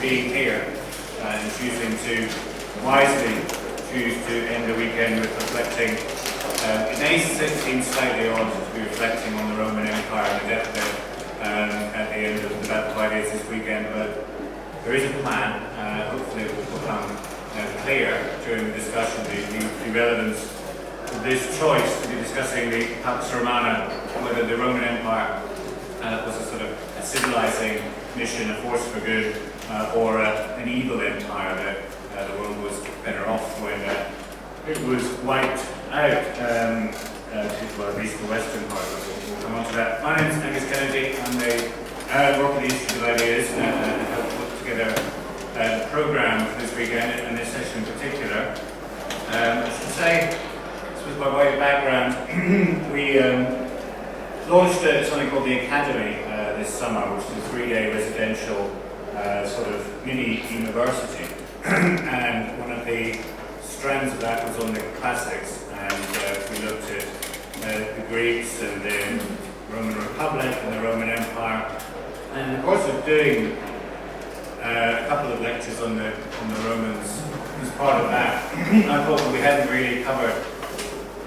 being here and choosing to wisely choose to end the weekend with reflecting. It may seem slightly odd to be reflecting on the Roman Empire and the death of it at the end of the Battle of Ideas this weekend, but there is a plan. Hopefully it will become clear during the discussion the relevance of this choice to be discussing the Pax Romana, whether the Roman Empire was a sort of a civilising mission, a force for good, or an evil empire that the world was better off when it was wiped out, well, at least the western part of it. We'll come on to that. My name is Angus Kennedy. I'm the work with the Institute of Ideas and help put together the programme for this weekend and this session in particular. I should say, by way of background, we launched something called the Academy this summer, which is a 3-day residential sort of mini university. And one of the strands of that was on the classics, and we looked at the Greeks and the Roman Republic and the Roman Empire. And in the course of doing a couple of lectures on the Romans as part of that, I thought that we hadn't really covered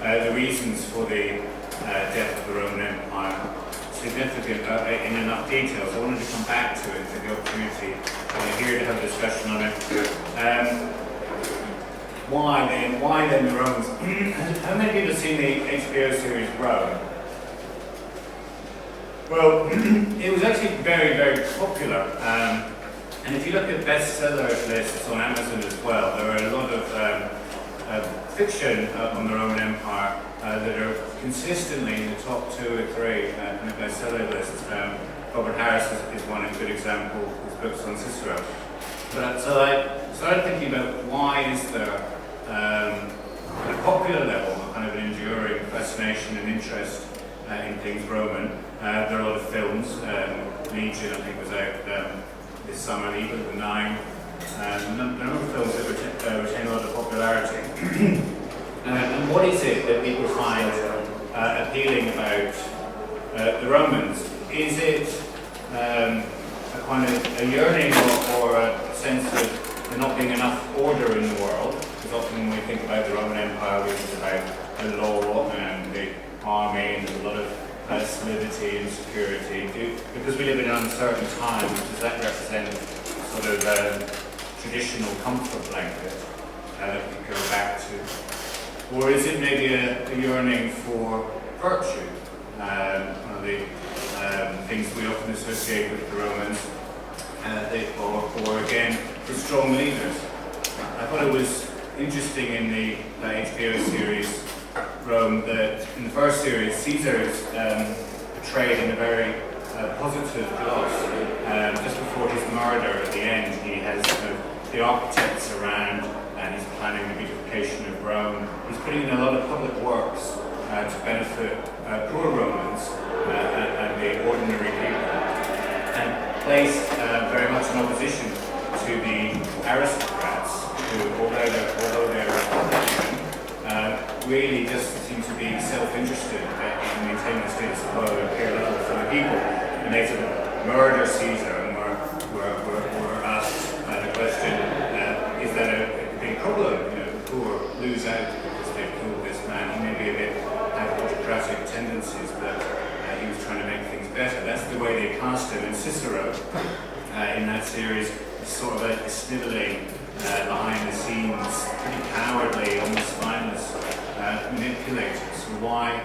the reasons for the death of the Roman Empire significant in enough detail. So I wanted to come back to it, to the opportunity here to have a discussion on it. Why then the Romans? How many people have seen the HBO series Rome? Well, it was actually very, very popular. And if you look at bestseller lists on Amazon as well, there are a lot of fiction on the Roman Empire that are consistently in the top 2 or 3 in the bestseller lists. Robert Harris is one good example, his books on Cicero. But so I started thinking about why is there, at a popular level, a kind of an enduring fascination and interest in things Roman. There are a lot of films. Legion, I think, was out this summer, League of the Nine. A number of films that retain a lot of popularity. And what is it that people find appealing about the Romans? Is it a kind of a yearning or a sense of there not being enough order in the world? Because often when we think about the Roman Empire, we think about the law and the army, and there's a lot of solidity and security. Because we live in an uncertain time, does that represent sort of traditional comfort blanket that we go back to? Or is it maybe a yearning for virtue? One of the things we often associate with the Romans, or again, for strong leaders. I thought it was interesting in the HBO series Rome that in the first series, Caesar is portrayed in a very positive gloss. Just before his murder at the end, he has the architects around and he's planning the beautification of Rome. He's putting in a lot of public works to benefit poor Romans and the ordinary people, and placed very much in opposition to the aristocrats who, although they're Republican, really just seem to be self-interested in maintaining the status quo and care little for the people. And they sort of murder Caesar, and we're asked the question, is that a big problem? The poor lose out because they've killed this man. He may be a bit have autocratic tendencies, but he was trying to make things better. That's the way they cast him. And Cicero, in that series, is sort of like a snivelling, behind the scenes, pretty cowardly, almost spineless manipulator. So why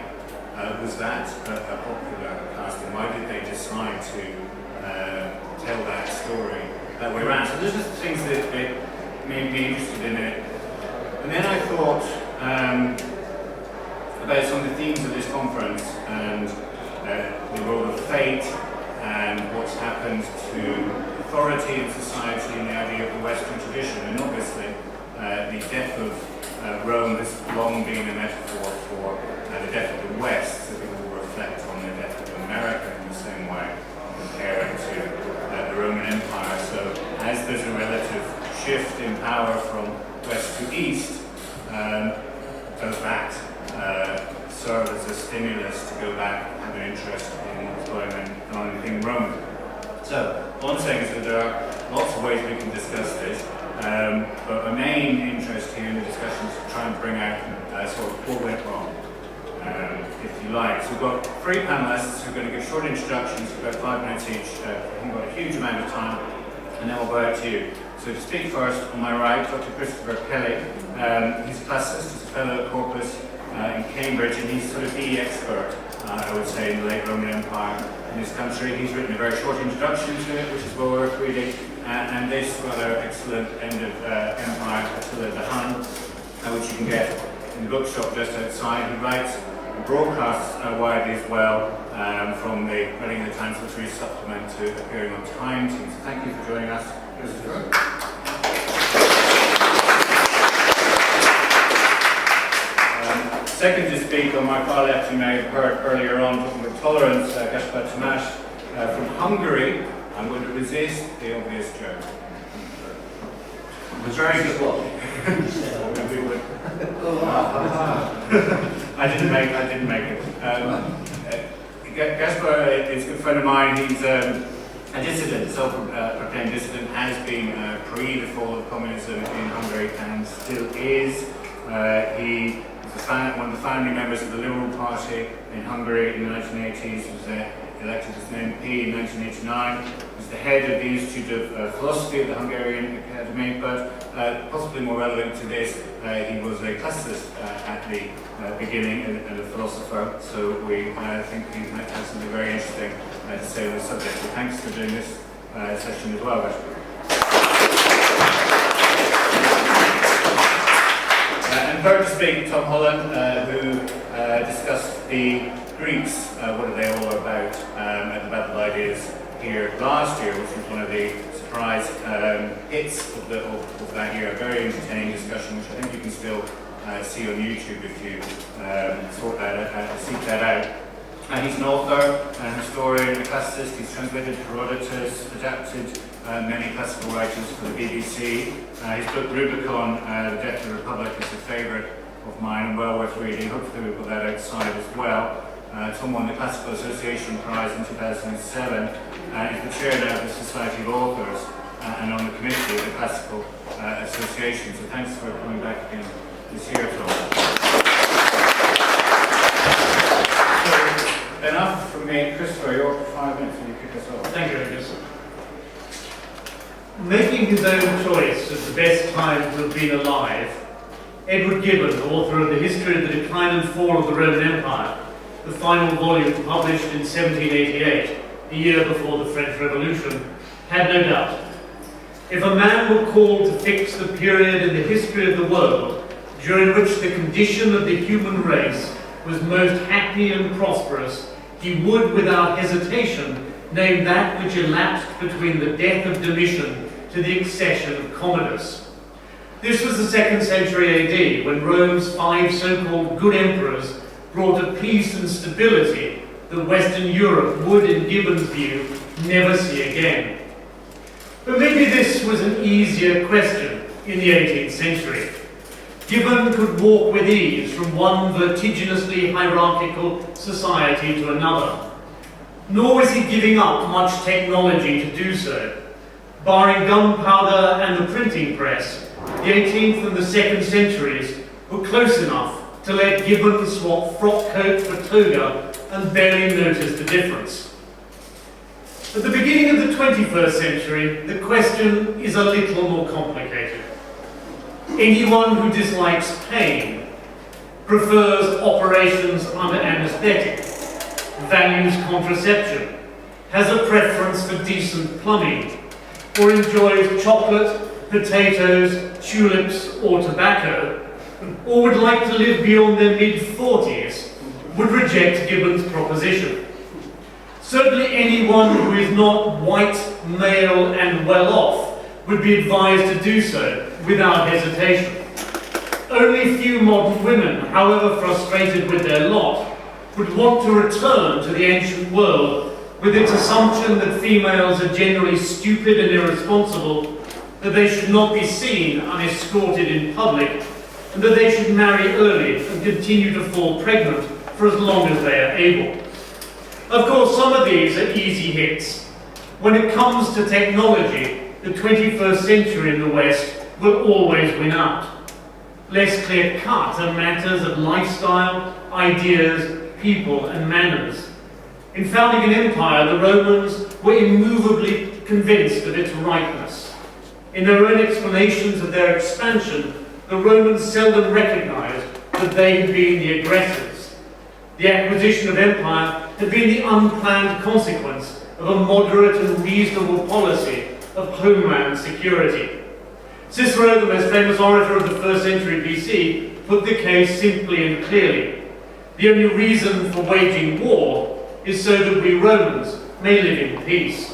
was that a popular casting? Why did they decide to tell that story that way around? So those are the things that made me interested in it. And then I thought about some of the themes of this conference and the role of fate and what's happened to authority in society and the idea of the Western tradition. And obviously the death of Rome has long been a metaphor for the death of the West, so people will reflect on the death of America in the same way, comparing to the Roman Empire. So as there's a relative shift in power from West to East, does that serve as a stimulus to go back and have an interest in what's going on in Roman? So, one thing is that there are lots of ways we can discuss this, but our main interest here in the discussion is to try and bring out sort of what went wrong, if you like. So we've got three panelists who are going to give short introductions, about 5 minutes each. I think we've got a huge amount of time, and then we'll go out to you. So to speak first, on my right, Dr. Christopher Kelly. He's a classicist, he's a fellow at Corpus in Cambridge, and he's sort of the expert, I would say, in the late Roman Empire in this country. He's written a very short introduction to it, which is well worth reading, and this rather excellent end of empire, Attila the Hun, which you can get in the bookshop just outside. He writes and broadcasts widely as well, from the Reading the Times Literary Supplement to appearing on Time Team. So thank you for joining us, Christopher. Second to speak on my far left, you may have heard earlier on, talking about tolerance, Tamás from Hungary. I'm going to resist the obvious joke. It was very good. I didn't make it. Gaspar is a good friend of mine. He's a dissident, self-proclaimed dissident, has been pre the fall of communism in Hungary and still is. He one of the founding members of the Liberal Party in Hungary in the 1980s, was elected as an MP in 1989, was the head of the Institute of Philosophy at the Hungarian Academy, but possibly more relevant to this, he was a classicist at the beginning and a philosopher, so we think he might have something very interesting to say on the subject. So thanks for doing this session as well, Gaspar. And third to speak, Tom Holland, who discussed the Greeks, what are they all about, at the Battle Ideas here last year, which was one of the surprise hits of that year. A very entertaining discussion, which I think you can still see on YouTube if you seek that out. He's an author, an historian, a classicist. He's translated Herodotus, adapted many classical writers for the BBC. His book Rubicon, The Death of the Republic, is a favourite of mine and well worth reading. Hopefully we'll put that outside as well. Tom won the Classical Association Prize in 2007. He's the chair now of the Society of Authors and on the committee of the Classical Association. So thanks for coming back again this year, Tom. So, enough from me. Christopher, your 5 minutes and you kick us off. Thank you, Angus. Making his own choice as the best time to have been alive, Edward Gibbon, author of The History of the Decline and Fall of the Roman Empire, the final volume published in 1788, the year before the French Revolution, had no doubt. If a man were called to fix the period in the history of the world during which the condition of the human race was most happy and prosperous, he would, without hesitation, name that which elapsed between the death of Domitian to the accession of Commodus. This was the 2nd century AD, when Rome's 5 so-called good emperors brought a peace and stability that Western Europe would, in Gibbon's view, never see again. But maybe this was an easier question in the 18th century. Gibbon could walk with ease from one vertiginously hierarchical society to another. Nor was he giving up much technology to do so. Barring gunpowder and the printing press, the 18th and the 2nd centuries were close enough to let Gibbon swap frock coat for toga and barely notice the difference. At the beginning of the 21st century, the question is a little more complicated. Anyone who dislikes pain, prefers operations under anaesthetic, values contraception, has a preference for decent plumbing, or enjoys chocolate, potatoes, tulips, or tobacco, or would like to live beyond their mid-40s, would reject Gibbon's proposition. Certainly anyone who is not white, male, and well-off would be advised to do so without hesitation. Only few modern women, however frustrated with their lot, would want to return to the ancient world with its assumption that females are generally stupid and irresponsible, that they should not be seen unescorted in public, and that they should marry early and continue to fall pregnant for as long as they are able. Of course, some of these are easy hits. When it comes to technology, the 21st century in the West will always win out. Less clear-cut are matters of lifestyle, ideas, people, and manners. In founding an empire, the Romans were immovably convinced of its rightness. In their own explanations of their expansion, the Romans seldom recognized that they had been the aggressors. The acquisition of empire had been the unplanned consequence of a moderate and reasonable policy of homeland security. Cicero, the most famous orator of the 1st century BC, put the case simply and clearly. The only reason for waging war is so that we Romans may live in peace.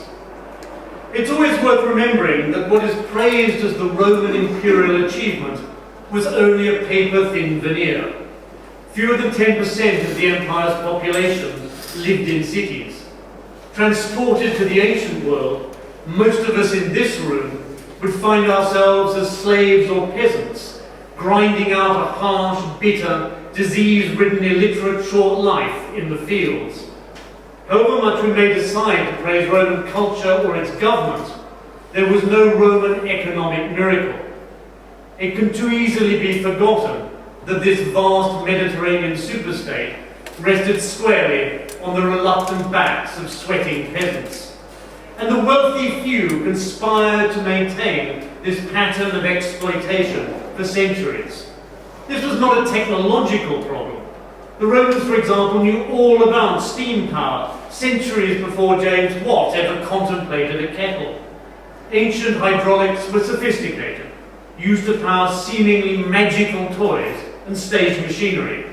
It's always worth remembering that what is praised as the Roman imperial achievement was only a paper-thin veneer. Fewer than 10% of the empire's population lived in cities. Transported to the ancient world, most of us in this room would find ourselves as slaves or peasants, grinding out a harsh, bitter, disease-ridden, illiterate short life in the fields. However much we may decide to praise Roman culture or its government, there was no Roman economic miracle. It can too easily be forgotten that this vast Mediterranean superstate rested squarely on the reluctant backs of sweating peasants. And the wealthy few conspired to maintain this pattern of exploitation for centuries. This was not a technological problem. The Romans, for example, knew all about steam power centuries before James Watt ever contemplated a kettle. Ancient hydraulics were sophisticated, used to power seemingly magical toys and stage machinery,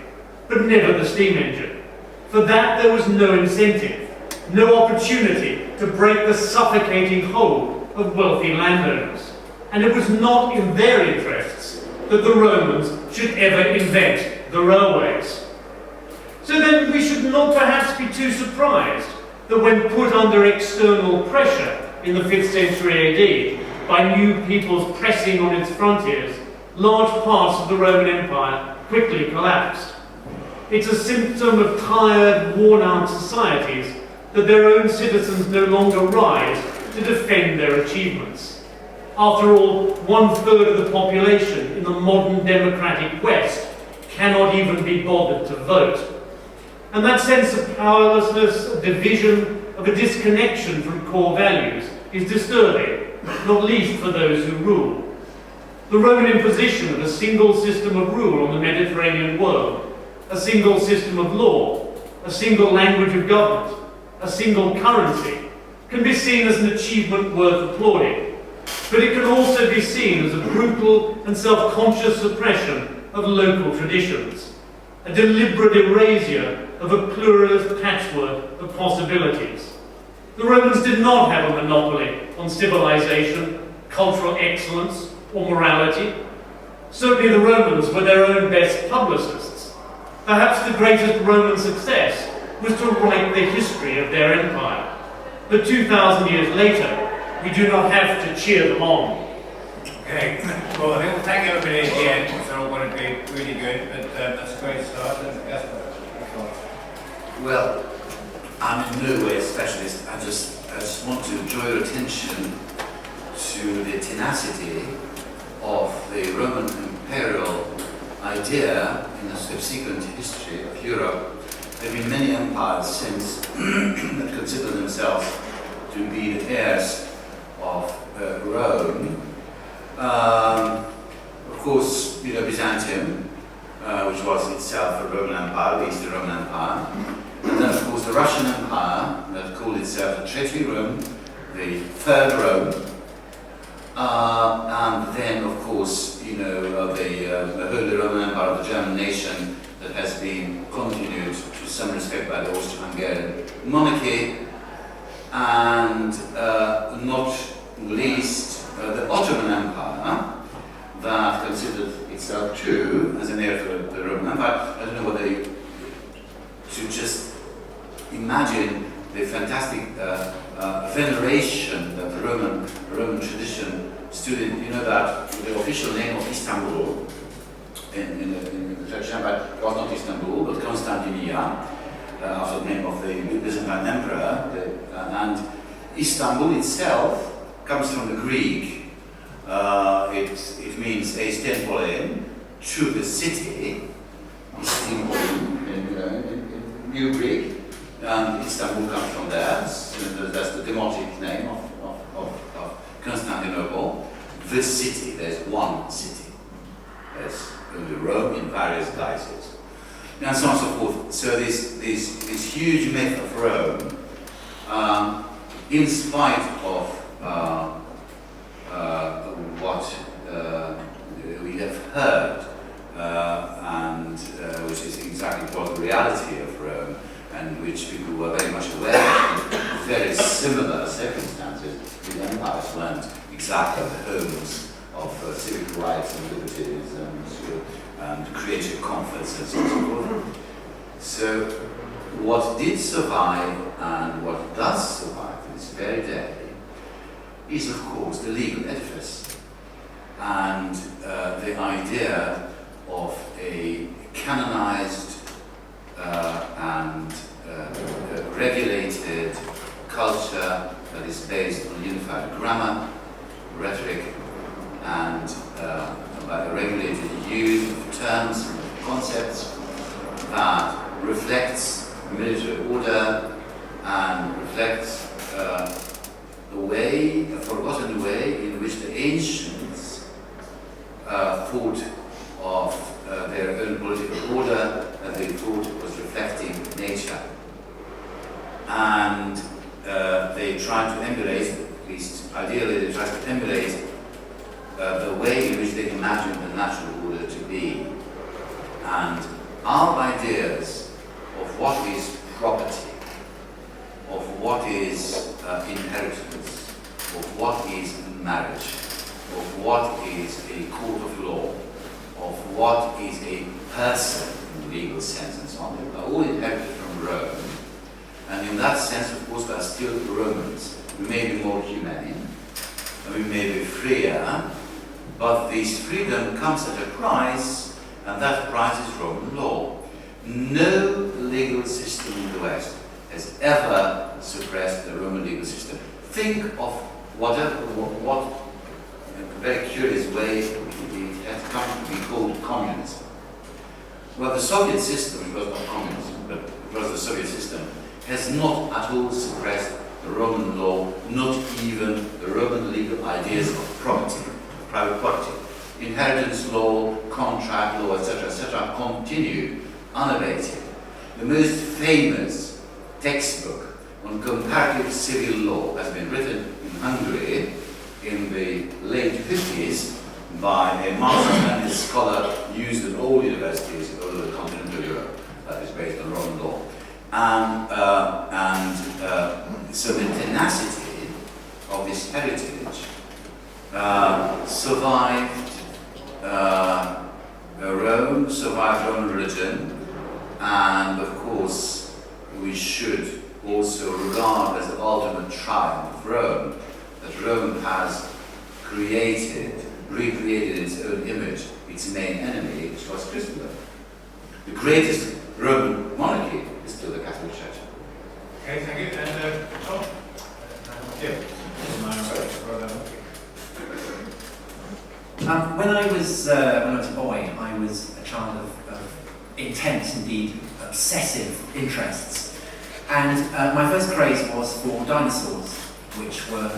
but never the steam engine. For that there was no incentive, no opportunity to break the suffocating hold of wealthy landowners. And it was not in their interests that the Romans should ever invent the railways. So then we should not perhaps be too surprised that when put under external pressure in the 5th century AD by new peoples pressing on its frontiers, large parts of the Roman Empire quickly collapsed. It's a symptom of tired, worn-out societies that their own citizens no longer rise to defend their achievements. After all, 1/3 of the population in the modern democratic West cannot even be bothered to vote. And that sense of powerlessness, of division, of a disconnection from core values is disturbing, not least for those who rule. The Roman imposition of a single system of rule on the Mediterranean world, a single system of law, a single language of government, a single currency, can be seen as an achievement worth applauding. But it can also be seen as a brutal and self-conscious suppression of local traditions, a deliberate erasure of a pluralist patchwork of possibilities. The Romans did not have a monopoly on civilization, cultural excellence, or morality. Certainly the Romans were their own best publicists. Perhaps the greatest Roman success was to write the history of their empire. But 2,000 years later, we do not have to cheer them on. Okay, well, I think we'll thank everybody again. It's all going to be really good, but that's a great start. Well, I'm in no way a specialist. I just want to draw your attention to the tenacity of the Roman imperial idea in the subsequent history of Europe. There have been many empires since that consider themselves to be the heirs of Rome. Of course, Byzantium, which was itself a Roman Empire, the Eastern Roman Empire. And then, of course, the Russian Empire, that called itself the Treaty Rome, the Third Rome. And then, of course, the Holy Roman Empire of the German nation that has been continued to some respect by the Austro-Hungarian monarchy. And not least, the Ottoman Empire, that considered itself too as an heir to the Roman Empire. I don't know whether you should just imagine the fantastic veneration that the Roman tradition stood in. You know that the official name of Istanbul in the Turkish Empire was not Istanbul, but Constantinia, after the name of the Byzantine emperor. And Istanbul itself comes from the Greek. It means a stenpolein, to the city. Istanbul, in New Greek, and Istanbul comes from there. So that's the demotic name of Constantinople. The city, there's one city. There's only Rome in various guises, and so on and so forth. So this huge myth of Rome, in spite of what we have heard, and which is exactly what the reality of Rome, and which people were very much aware of in very similar circumstances. The empires weren't exactly the homes of civic rights and liberties and creative comforts and so on and so forth. So what did survive and what does survive to this very day is, of course, the legal edifice and the idea of a canonized and regulated culture that is based on unified grammar, rhetoric, and by a regulated use of terms and concepts that reflects military order and reflects a forgotten way in which the ancients thought of their own political order that they thought was reflecting nature. And they tried to emulate, at least ideally they tried to emulate the way in which they imagined the natural order to be. And our ideas of what is property, of what is inheritance, of what is marriage, of what is a court of law, of what is a person in the legal sense and so on, are all inherited from Rome. And in that sense, of course, we are still Romans. We may be more humane, and we may be freer, but this freedom comes at a price, and that price is Roman law. No legal system in the West has ever suppressed the Roman legal system. Think of what in a very curious way it has come to be called communism. Well, the Soviet system, it was not communism, but it was the Soviet system, has not at all suppressed the Roman law, not even the Roman legal ideas of property, of private property. Inheritance law, contract law, etc., continue unabated. The most famous textbook on comparative civil law has been written in Hungary in the late 50s by a Marxist and scholar used in all universities all over continental Europe, that is based on Roman law. So the tenacity of this heritage survived Rome, survived Roman religion, and of course we should also regard as the ultimate triumph of Rome that Rome has recreated in its own image its main enemy, which was Christendom. The greatest Roman monarchy is still the Catholic Church. Okay, thank you. And Tom? Yeah. When I was a boy, I was a child of intense, indeed obsessive interests. And my first craze was for dinosaurs, which were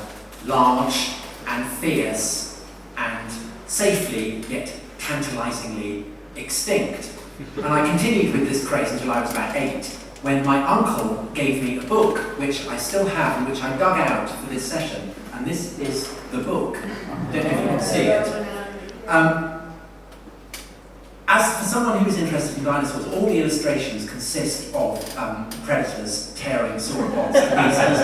large and fierce and safely yet tantalizingly extinct. And I continued with this craze until I was about 8, when my uncle gave me a book, which I still have and which I dug out for this session. And this is the book. I don't know if you can see it. As for someone who's interested in dinosaurs, all the illustrations consist of predators tearing sauropods to pieces.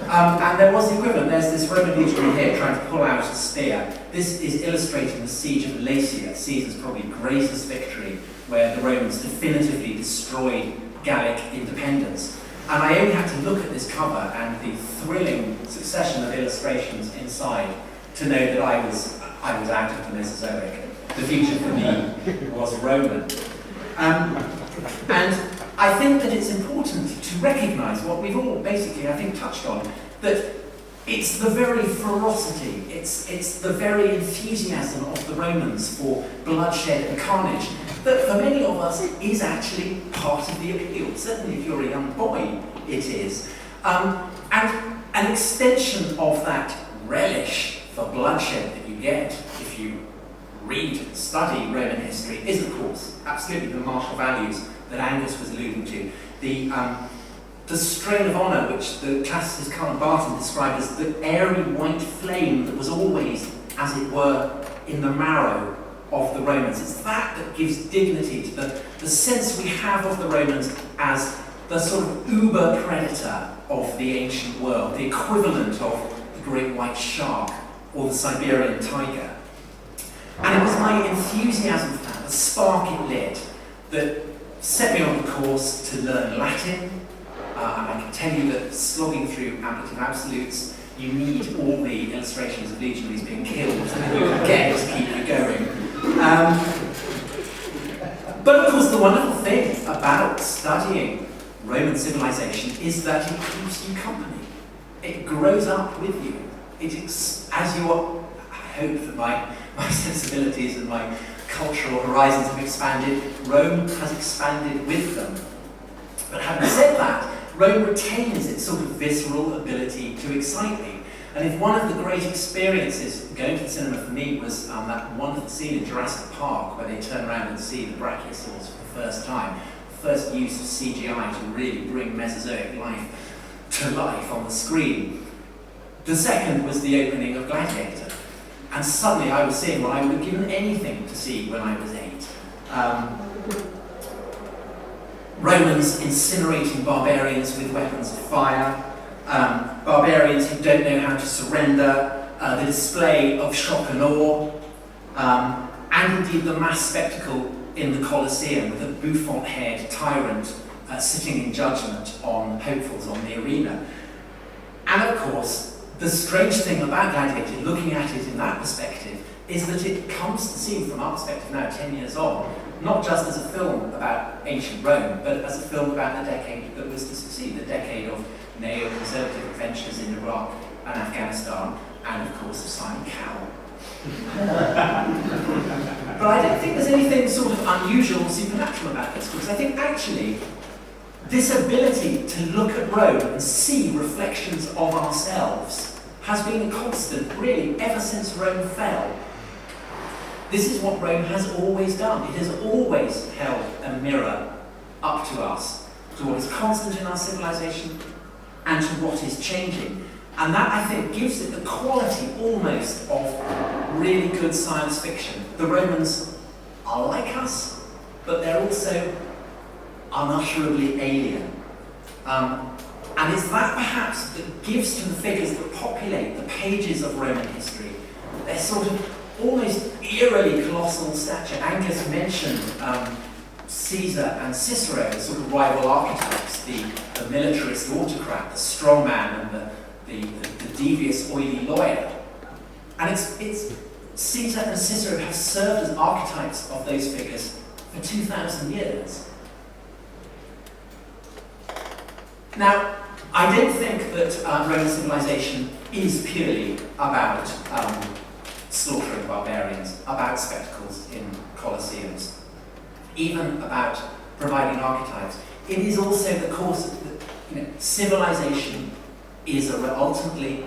And there was the equivalent. There's this Roman legionary here trying to pull out a spear. This is illustrating the siege of Alesia, Caesar's probably greatest victory, where the Romans definitively destroyed Gallic independence. And I only had to look at this cover and the thrilling succession of illustrations inside to know that I was out of the Mesozoic. The future for me was Roman. And I think that it's important to recognise what we've all basically, I think, touched on, that It's the very ferocity, it's the very enthusiasm of the Romans for bloodshed and carnage that for many of us is actually part of the appeal. Certainly if you're a young boy, it is. And an extension of that relish for bloodshed that you get if you read and study Roman history is, of course, absolutely the martial values that Angus was alluding to. The strain of honour, which the classicist Karl Barton described as the airy white flame that was always, as it were, in the marrow of the Romans. It's that gives dignity to the sense we have of the Romans as the sort of uber predator of the ancient world, the equivalent of the great white shark or the Siberian tiger. And it was my enthusiasm for that, the spark it lit, that set me on the course to learn Latin. And I can tell you that slogging through ablative absolutes, you need all the illustrations of legionaries being killed that you can get to keep you going. But of course, the wonderful thing about studying Roman civilization is that it keeps you company. It grows up with you. As you are, I hope that my sensibilities and my cultural horizons have expanded, Rome has expanded with them. But having said that, Rome retains its sort of visceral ability to excite me. And if one of the great experiences going to the cinema for me was that wonderful scene in Jurassic Park where they turn around and see the brachiosaurs for the first time, the first use of CGI to really bring Mesozoic life to life on the screen. The second was the opening of Gladiator. And suddenly I was seeing what I would have given anything to see when I was 8. Romans incinerating barbarians with weapons of fire, barbarians who don't know how to surrender, the display of shock and awe, and indeed the mass spectacle in the Colosseum with a bouffant-haired tyrant sitting in judgment on hopefuls on the arena. And of course, the strange thing about Gladiator, looking at it in that perspective, is that it comes to seem, from our perspective now, 10 years on, not just as a film about ancient Rome, but as a film about the decade that was to succeed, the decade of neoconservative adventures in Iraq and Afghanistan, and of course of Simon Cowell. But I don't think there's anything sort of unusual or supernatural about this, because I think actually this ability to look at Rome and see reflections of ourselves has been a constant, really, ever since Rome fell. This is what Rome has always done. It has always held a mirror up to us, to what is constant in our civilization and to what is changing. And that, I think, gives it the quality almost of really good science fiction. The Romans are like us, but they're also unutterably alien. And it's that perhaps that gives to the figures that populate the pages of Roman history their sort of almost eerily colossal stature. Angus mentioned Caesar and Cicero as sort of rival archetypes, the militarist autocrat, the strongman, and the devious, oily lawyer. And it's Caesar and Cicero have served as archetypes of those figures for 2,000 years. Now, I don't think that Roman civilization is purely about slaughtering barbarians, about spectacles in colosseums, even about providing archetypes. It is also the course of civilization is ultimately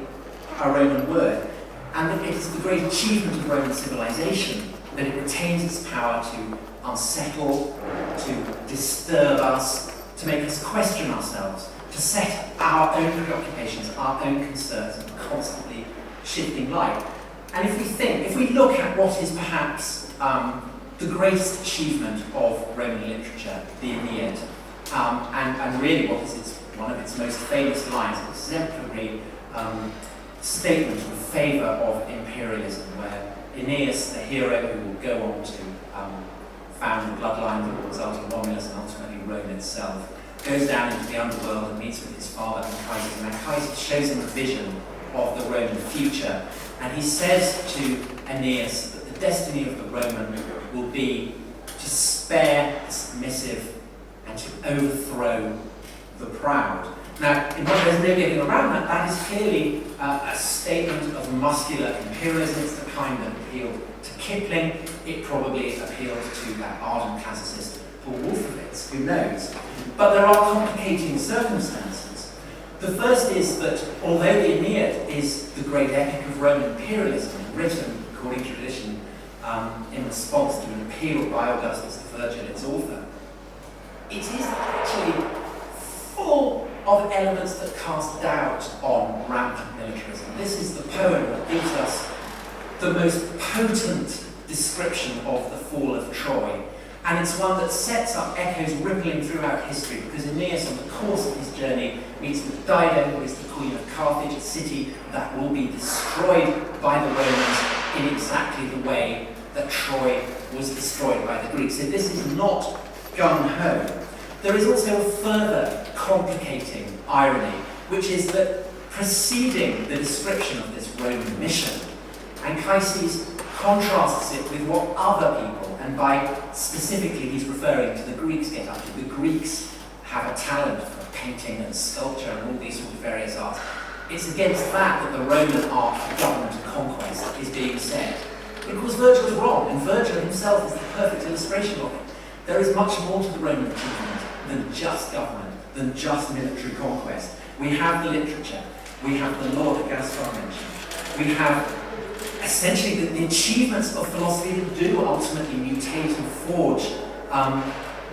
a Roman word, and that it is the great achievement of Roman civilization that it retains its power to unsettle, to disturb us, to make us question ourselves, to set our own preoccupations, our own concerns in constantly shifting light. And if we look at what is perhaps the greatest achievement of Roman literature, the Aeneid, and really what is one of its most famous lines, an exemplary statement in favour of imperialism, where Aeneas, the hero who will go on to found the bloodline that will result in Romulus and ultimately Rome itself, goes down into the underworld and meets with his father Anchises, and Anchises shows him a vision of the Roman future, and he says to Aeneas that the destiny of the Roman will be to spare the submissive and to overthrow the proud. Now, there's no getting around that. That is clearly a statement of muscular imperialism. It's the kind that appealed to Kipling. It probably appealed to that ardent classicist Paul Wolfowitz, who knows. But there are complicating circumstances. The first is that although the Aeneid is the great epic of Roman imperialism, written, according to tradition, in response to an appeal by Augustus to Virgil, its author, it is actually full of elements that cast doubt on rampant militarism. This is the poem that gives us the most potent description of the fall of Troy. And it's one that sets up echoes rippling throughout history, because Aeneas, on the course of his journey, meets with Dido, who is the queen of Carthage, a city that will be destroyed by the Romans in exactly the way that Troy was destroyed by the Greeks. So this is not gung-ho. There is also a further complicating irony, which is that preceding the description of this Roman mission, Anchises contrasts it with what other people, and by specifically he's referring to the Greeks, get up to. The Greeks have a talent for painting and sculpture and all these sort of various arts. It's against that the Roman art for government and conquest is being said. But of course Virgil is wrong, and Virgil himself is the perfect illustration of it. There is much more to the Roman achievement than just government, than just military conquest. We have the literature, we have the law that Gaspar mentioned, we have essentially the achievements of philosophy that do ultimately mutate and forge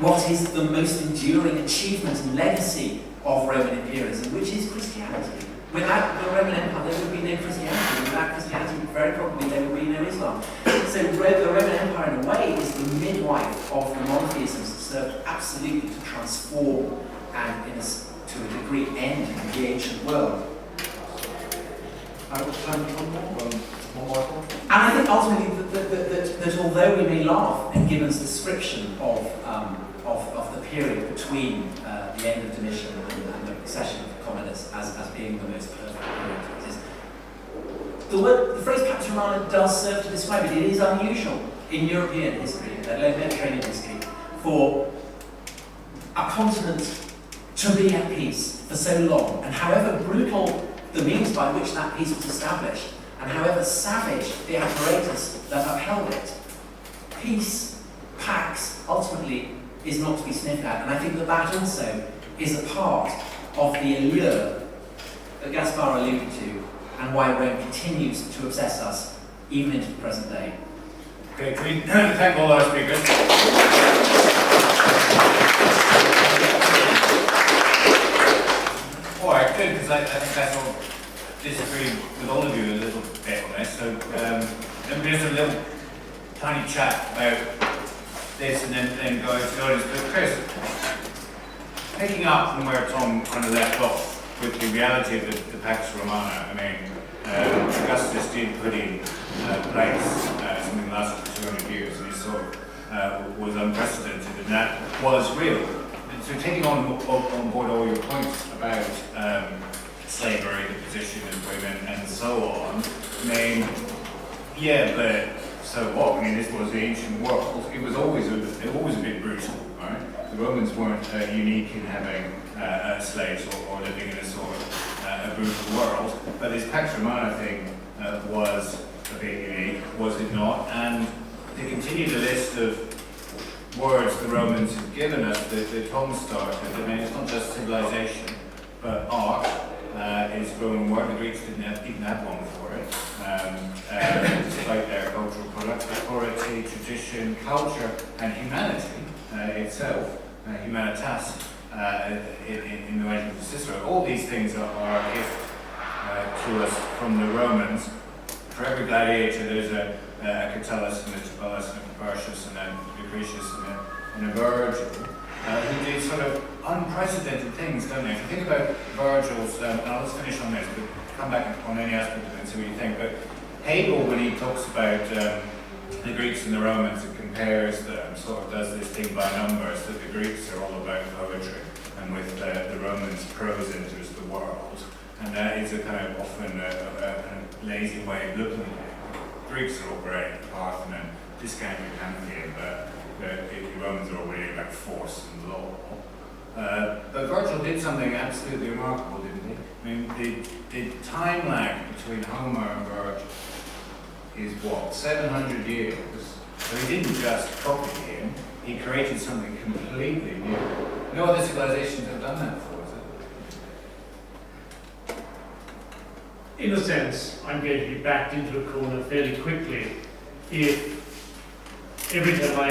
what is the most enduring achievement and legacy of Roman imperialism, which is Christianity. Without the Roman Empire, there would be no Christianity. Without Christianity, very probably there would be no Islam. So the Roman Empire, in a way, is the midwife of the monotheisms that served absolutely to transform and, to a degree, end the ancient world. And I think ultimately that although we may laugh at Gibbon's description of the period between the end of Domitian and the accession of Commodus as being the most perfect period to exist, the phrase Pax Romana does serve to describe it. It is unusual in European history, Mediterranean history, for a continent to be at peace for so long, and however brutal the means by which that peace was established, and however savage the apparatus that upheld it, peace, pax, ultimately is not to be sniffed at. And I think that also is a part of the allure that Gaspar alluded to, and why Rome continues to obsess us even into the present day. Okay, can we thank all our speakers? All right, good, because I think that's all. Disagree with all of you a little bit on this, so let me just a little tiny chat about this and then go into the audience. But Chris, picking up from where Tom kind of left off with the reality of the Pax Romana, I mean, Augustus did put in place something that lasted for 200 years, and it sort of was unprecedented, and that was real. And so taking on board all your points about slavery, the position of women, and so on. I mean, yeah, but so what? I mean, this was the ancient world. It was always a bit brutal, right? The Romans weren't unique in having slaves or living in a sort of a brutal world. But this Pax Romana thing was a bit unique, was it not? And to continue the list of words the Romans have given us, the Tom started. I mean, it's not just civilization, but art. Is Roman word. The Greeks didn't even have one for it. Despite their cultural products, authority, tradition, culture, and humanity itself, humanitas, in the language of Cicero. All these things are a gift to us from the Romans. For every gladiator, there's a Catullus and a Tibullus and a Persius and a Lucretius and a Virgil. Who did sort of unprecedented things, don't they? If you think about Virgil's, and I'll just finish on this, but come back on any aspect of it and see what you think. But Hegel, when he talks about the Greeks and the Romans and compares them, sort of does this thing by numbers, that the Greeks are all about poetry, and with the Romans, prose enters the world. And that is a kind of often a lazy way of looking at it. Greeks are all great, Parthenon, discounting Pantheon, but the Romans are already about force and law. But Virgil did something absolutely remarkable, didn't he? I mean, the time lag between Homer and Virgil is what, 700 years? So he didn't just copy him, he created something completely new. No other civilizations have done that before, is it? In a sense, I'm going to be backed into a corner fairly quickly if every time I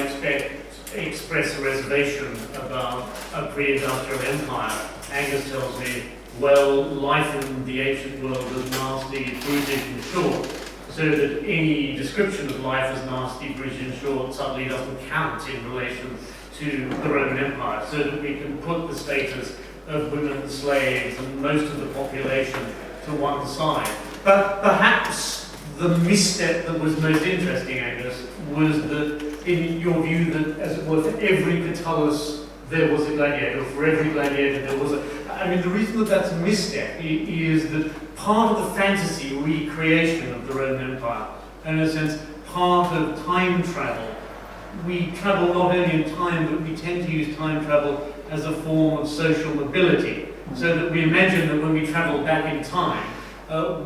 express a reservation about a pre-industrial empire, Angus tells me, well, life in the ancient world was nasty, brutish and short, so that any description of life as nasty, brutish and short suddenly doesn't count in relation to the Roman Empire, so that we can put the status of women and slaves and most of the population to one side. But perhaps the misstep that was most interesting, Angus, was that in your view that, as it were, for every Catullus there was a gladiator, for every gladiator there was a... I mean, the reason that that's a misstep is that part of the fantasy recreation of the Roman Empire, and in a sense, part of time travel, we travel not only in time, but we tend to use time travel as a form of social mobility, so that we imagine that when we travel back in time,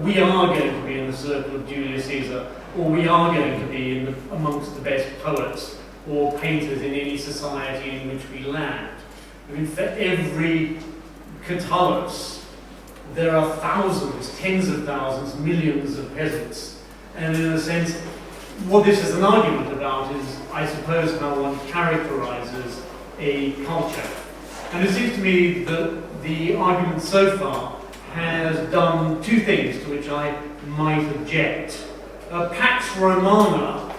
we are going to be in the circle of Julius Caesar, or we are going to be amongst the best poets or painters in any society in which we land. I mean, for every Catullus, there are thousands, tens of thousands, millions of peasants. And in a sense, what this is an argument about is, I suppose, how one characterizes a culture. And it seems to me that the argument so far has done two things to which I might object. Pax Romana,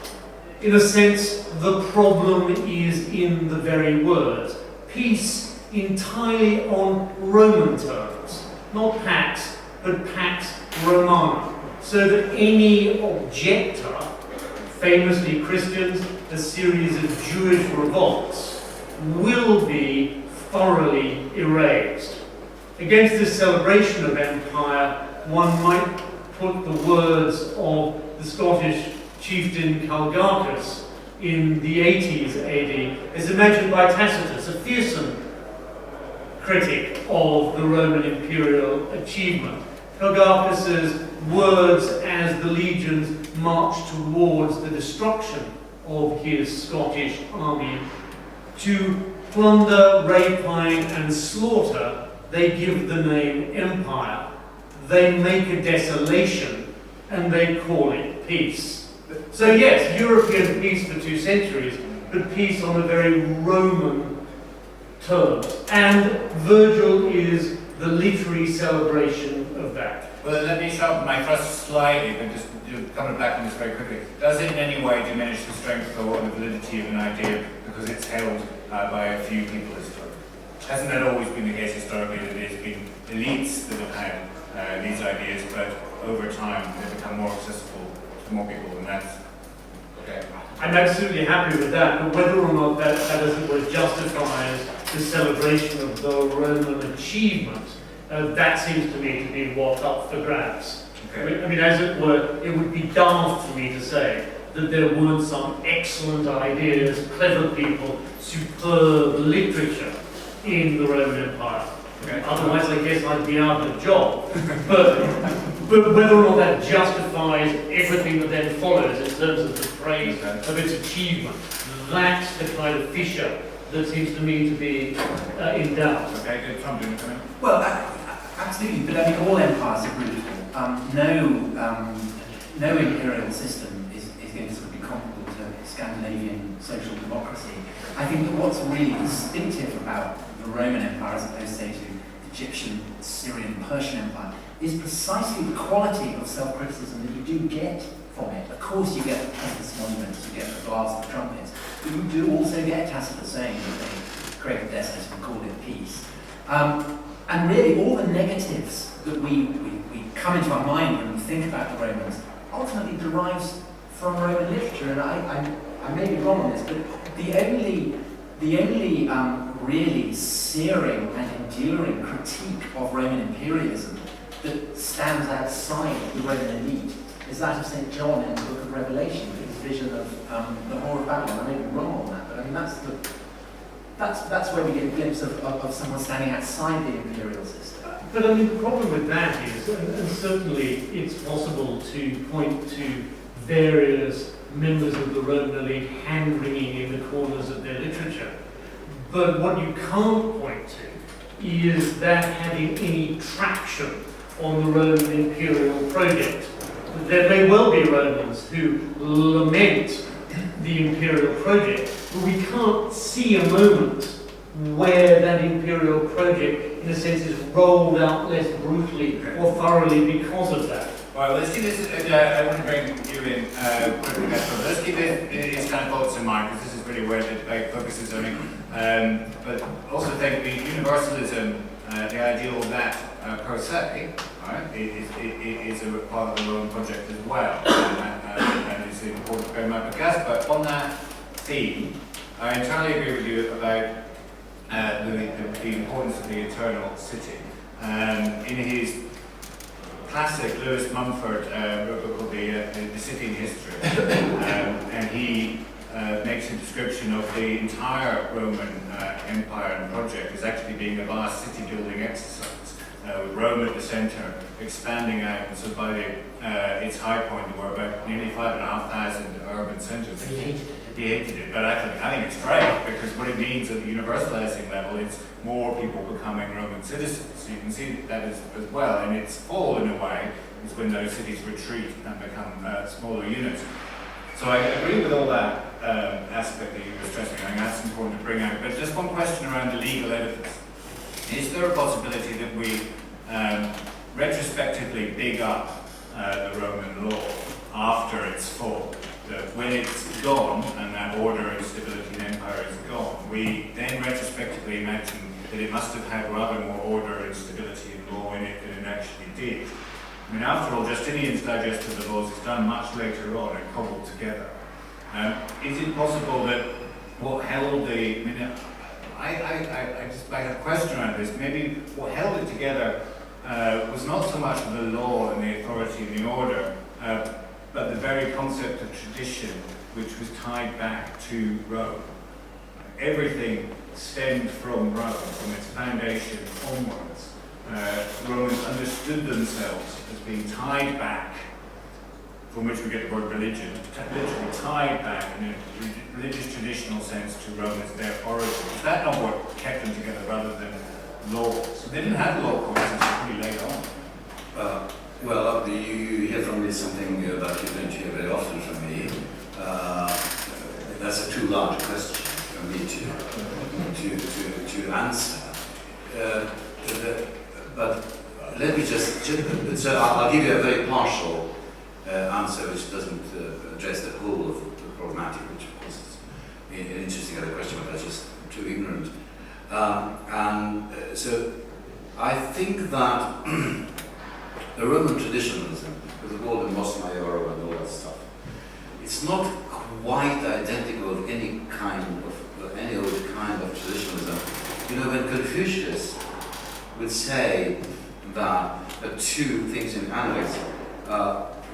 in a sense, the problem is in the very words. Peace entirely on Roman terms, not Pax, but Pax Romana. So that any objector, famously Christians, a series of Jewish revolts, will be thoroughly erased. Against this celebration of empire, one might put the words of the Scottish chieftain Caligulas in the 80s AD, as imagined by Tacitus, a fearsome critic of the Roman imperial achievement. Caligulas's words as the legions marched towards the destruction of his Scottish army. To plunder, rapine, and slaughter, they give the name empire. They make a desolation, and they call it peace. So yes, European peace for 2 centuries, but peace on a very Roman terms. And Virgil is the literary celebration of that. Well, let me sharpen my thrust slightly, but just coming back on this very quickly. Does it in any way diminish the strength or the validity of an idea because it's held by a few people historically? Hasn't that always been the case historically, that it's been elites that have had these ideas, but over time they become more accessible to more people, and that's okay? I'm absolutely happy with that, but whether or not that as it were, justifies the celebration of the Roman achievement, that seems to me to be what's up for grabs. Okay. I mean, as it were, it would be daft for me to say that there weren't some excellent ideas, clever people, superb literature in the Roman Empire. Okay. Otherwise, I guess I'd be out of a job. But whether or not that justifies everything that then follows in terms of the praise of its achievement, that's the kind of fissure that seems to me to be in doubt. Okay, good. Tom, do you want to come in? Well, absolutely, but I mean, all empires are brutal. No imperial system is going to sort of be comparable to Scandinavian social democracy. I think that what's really distinctive about the Roman Empire, as opposed, say, to the Egyptian, Syrian, Persian Empire, is precisely the quality of self-criticism that you do get from it. Of course, you get the Tempest monuments, you get the blast of trumpets, but you do also get Tacitus saying that they created despotism and called it peace. And really, all the negatives that we come into our mind when we think about the Romans ultimately derives from Roman literature. And I may be wrong on this, but the only really searing and enduring critique of Roman imperialism that stands outside the Roman elite is that of St. John in the Book of Revelation, with his vision of the whore of Babylon. I may be wrong on that, but I mean that's where we get a glimpse of someone standing outside the imperial system. But I mean, the problem with that is, and certainly it's possible to point to various members of the Roman elite hand-wringing in the corners of their literature. But what you can't point to is that having any traction on the Roman imperial project. There may well be Romans who lament the imperial project, but we can't see a moment where that imperial project, in a sense, is rolled out less brutally or thoroughly because of that. Well, let's keep this, I want to bring you in quickly, but let's keep these kind of thoughts in mind, because this is really where the debate focuses on it. But also think the universalism, the ideal of that per se, right, is a part of the Roman project as well, and it's important to bear in mind. But on that theme, I entirely agree with you about the importance of the eternal city. In his classic Lewis Mumford book called The City in History, and he makes a description of the entire Roman Empire and project as actually being a vast city-building exercise, with Rome at the centre, expanding out, and so by its high point there were about nearly 5,500 urban centres. He hated it, but I think it's great, because what it means at the universalising level is more people becoming Roman citizens. So you can see that as well, and its fall in a way is when those cities retreat and become smaller units. So I agree with all that aspect that you were stressing. I think that's important to bring out. But just one question around the legal evidence. Is there a possibility that we retrospectively dig up the Roman law after its fall? That when it's gone and that order and stability in empire is gone, we then retrospectively imagine that it must have had rather more order and stability and law in it than it actually did. I mean, after all, Justinian's digest of the laws is done much later on and cobbled together. Is it possible that what held the... I have a question around this. Maybe what held it together was not so much the law and the authority and the order, but the very concept of tradition, which was tied back to Rome. Everything stemmed from Rome, from its foundation onwards. Romans understood themselves as being tied back, from which we get the word religion, literally tied back in a religious traditional sense to Rome as their origin. Is that not what kept them together rather than laws? They didn't have law courts until pretty late on. Well, you hear from me something that you don't hear very often from me. That's a too large a question for me to answer. But let me so I'll give you a very partial answer, which doesn't address the whole of the problematic, which of course is an interesting other question, but I'm just too ignorant. So I think that the Roman traditionalism, with all the Mos Maiorum and all that stuff, it's not quite identical with any other kind of traditionalism. You know, when Confucius would say that two things in analysis,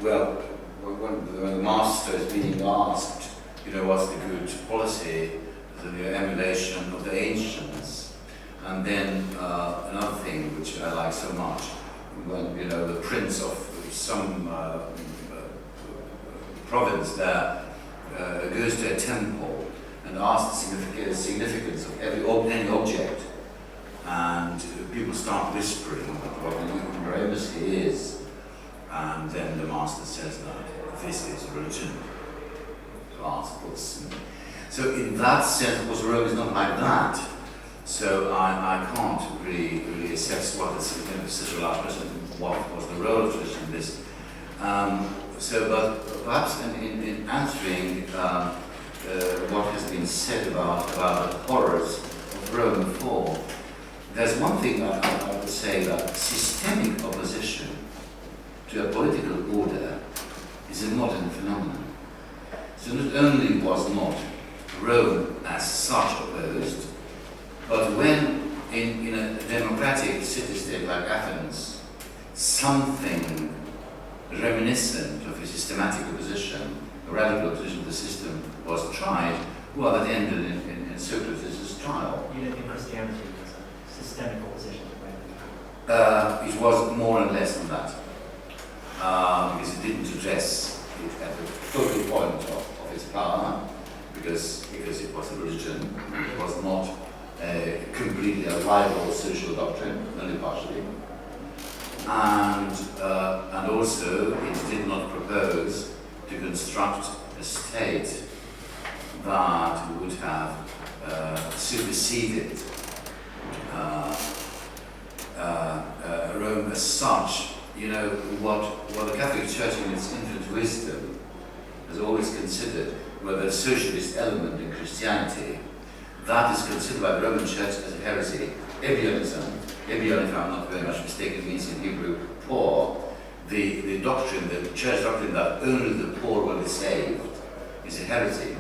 when the master is being asked, you know, what's the good policy, the emulation of the ancients, and then another thing which I like so much, when, you know, the prince of some province there goes to a temple and asks the significance of any object, and people start whispering what the embassy is, and then the master says that this is religion. So in that sense, of course, Rome is not like that. So I can't really assess what is, you know, such a large question, what was the role of tradition in this. But perhaps in answering what has been said about the horrors of Roman fall, there's one thing I would say, that systemic opposition to a political order is a modern phenomenon. So not only was not Rome as such opposed, but when in a democratic city-state like Athens, something reminiscent of a systematic opposition, a radical opposition to the system was tried, well, that ended in Socrates' trial. it was more and less than that, because it didn't address it at the focal point of its power, because it was a religion, it was not completely a rival social doctrine, only partially. And also it did not propose to construct a state that would have superseded Rome as such. You know, what the Catholic Church in its infinite wisdom has always considered, whether the socialist element in Christianity, that is considered by the Roman Church as a heresy. Ebionism, if I'm not very much mistaken, means in Hebrew poor. The doctrine, the church doctrine that only the poor will be saved, is a heresy,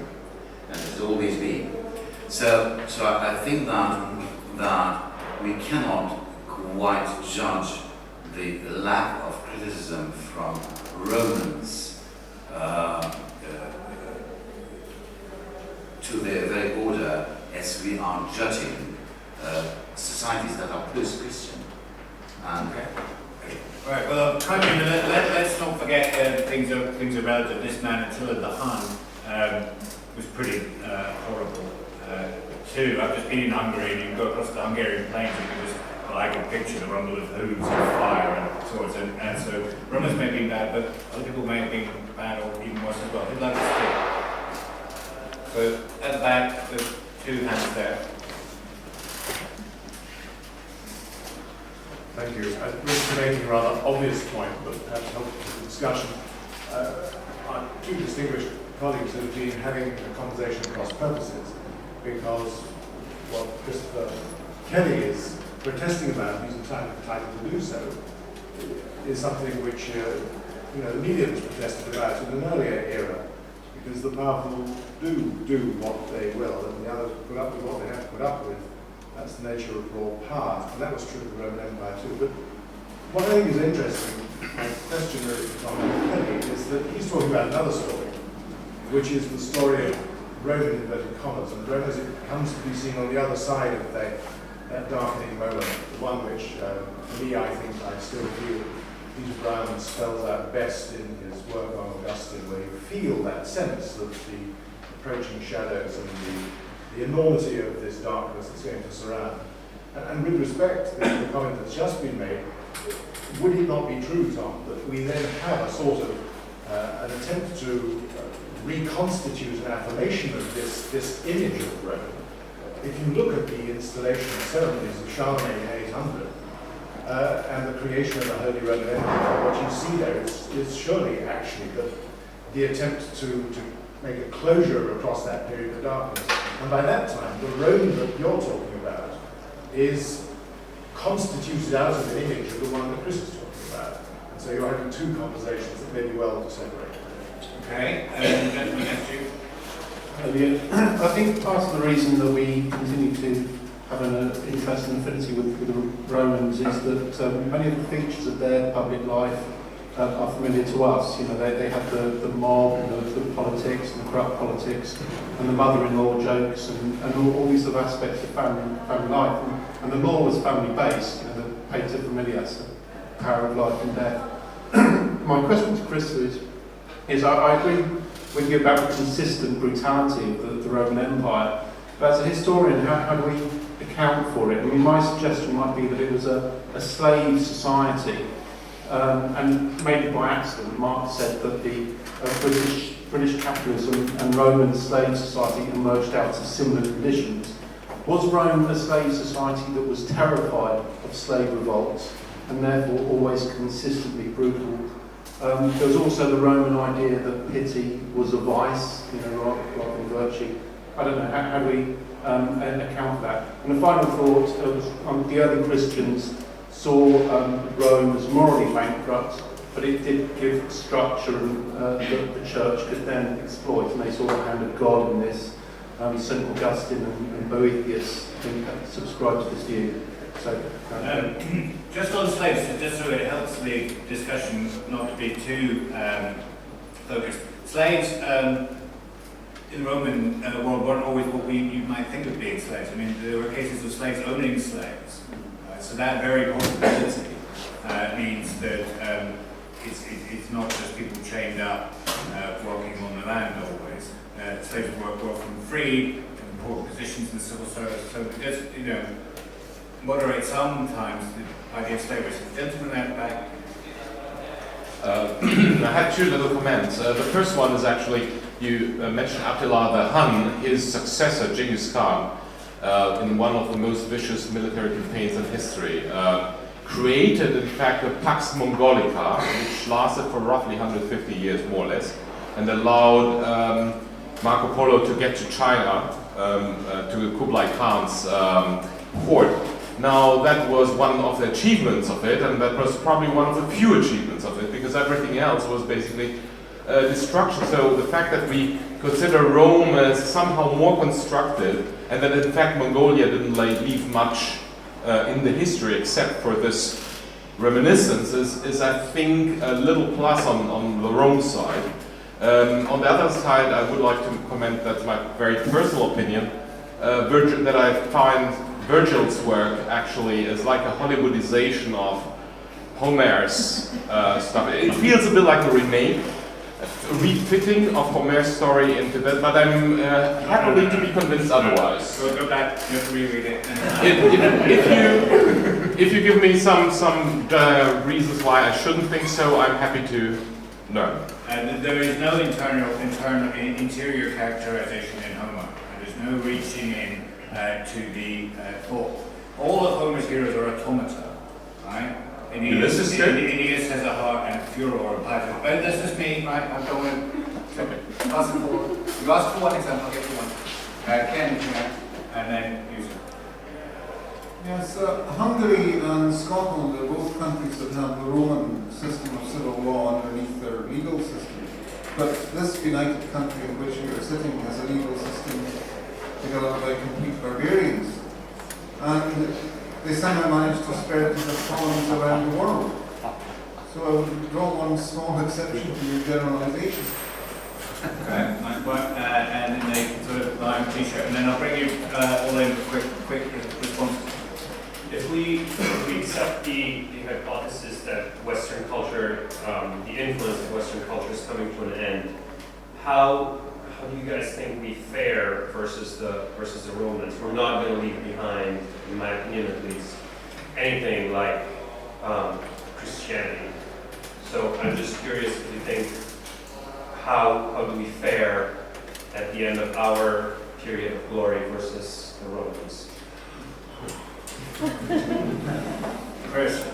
and has always been. So I think that we cannot quite judge the lack of criticism from Romans to their very order as we are judging societies that are post-Christian. Okay. Right, well, let's not forget things are relative. This man, Attila the Hun, was pretty horrible too. I've just been in Hungary, and you can go across the Hungarian plains and you can just, well, I can picture the rumble of hooves and fire and swords, and so Romans may have been bad, but other people may have been bad or even worse as well. Who'd like to speak? So at the back, there's two hands there. Thank you. At risk of making a rather obvious point, but perhaps helpful to the discussion, our two distinguished colleagues have been having a conversation across purposes, because what Christopher Kelly is protesting about, and he's entitled to do so, is something which the media was protested about in an earlier era, because the powerful do what they will, and the others put up with what they have to put up with. That's the nature of raw power, and that was true of the Roman Empire too. But what I think is interesting, my question really to Tom Kelly, is that he's talking about another story, which is the story of Rome in inverted commas, and Rome as it comes to be seen on the other side of that darkening moment, the one which, for me, I think I still feel Peter Brown spells out best in his work on Augustine, where you feel that sense of the approaching shadows and the enormity of this darkness that's going to surround. And with respect to the comment that's just been made, would it not be true, Tom, that we then have a sort of an attempt to reconstitute an affirmation of this image of Rome? If you look at the installation ceremonies of Charlemagne in 800 and the creation of the Holy Roman Empire, what you see there is surely actually the attempt to make a closure across that period of darkness. And by that time, the Rome that you're talking about is constituted out of an image of the one that Chris is talking about. And so you're having two conversations that may be well to separate. Okay, gentlemen, next to you. I think part of the reason that we continue to have an interest and affinity with the Romans is that many of the features of their public life are familiar to us. You know, they had the mob, the politics, and the corrupt politics, and the mother-in-law jokes, and all these other aspects of family life. And the law was family-based, you know, the pater familias, the power of life and death. My question to Chris is I agree with you about the consistent brutality of the Roman Empire, but as a historian, how do we account for it? I mean, my suggestion might be that it was a slave society. And maybe by accident, Marx said that the British capitalism and Roman slave society emerged out of similar conditions. Was Rome a slave society that was terrified of slave revolts and therefore always consistently brutal? There was also the Roman idea that pity was a vice, you know, rather than virtue. I don't know, how do we account for that? And the final thought was the early Christians saw Rome as morally bankrupt, but it did give structure that the church could then exploit, and they saw the hand of God in this. St. Augustine and Boethius subscribed to this view. So, just on slaves, just so it helps the discussion not to be too focused. Slaves in the Roman world weren't always what you might think of being slaves. I mean, there were cases of slaves owning slaves. So that very possibility means that it's not just people chained up working on the land always. Slaves were often free, in important positions in the civil service, so it does, moderate sometimes the idea of slavery. So the gentleman out back. I had two little comments. The first one is actually, you mentioned Attila the Hun, his successor, Genghis Khan, in one of the most vicious military campaigns in history, created in fact the Pax Mongolica, which lasted for roughly 150 years more or less, and allowed Marco Polo to get to China, to Kublai Khan's court. Now that was one of the achievements of it, and that was probably one of the few achievements of it, because everything else was basically destruction. So the fact that we consider Rome as somehow more constructive, and that in fact Mongolia didn't leave much in the history except for this reminiscence is I think a little plus on the Rome side. On the other side, I would like to comment that my very personal opinion, that I find Virgil's work actually is like a Hollywoodization of Homer's stuff. It feels a bit like a remake, a refitting of Homer's story into that, but I'm happily to be convinced otherwise. So go back, you have to reread it. If you give me some reasons why I shouldn't think so, I'm happy to learn. There is no interior characterization in Homer. There's no reaching in to the thought. All of Homer's heroes are automata, right? Ulysses Aeneas has a heart and furor and Python. But this is me, right? I'm going to pass it forward. You ask for one example, I'll get you one. Ken, and then use it. Yes, Hungary and Scotland are both countries that have the Roman system of civil law underneath their legal system. But this united country in which we are sitting has a legal system developed by complete barbarians. And they somehow managed to spread it to the colonies around the world. So I would draw one small exception to your generalization. Okay, and then they sort of lime t-shirt, and then I'll bring you all in for quick response. If we accept the hypothesis that Western culture, the influence of Western culture is coming to an end, how do you guys think we fare versus the Romans? We're not going to leave behind, in my opinion at least, anything like Christianity. So I'm just curious if you think, how do we fare at the end of our period of glory versus the Romans? Chris.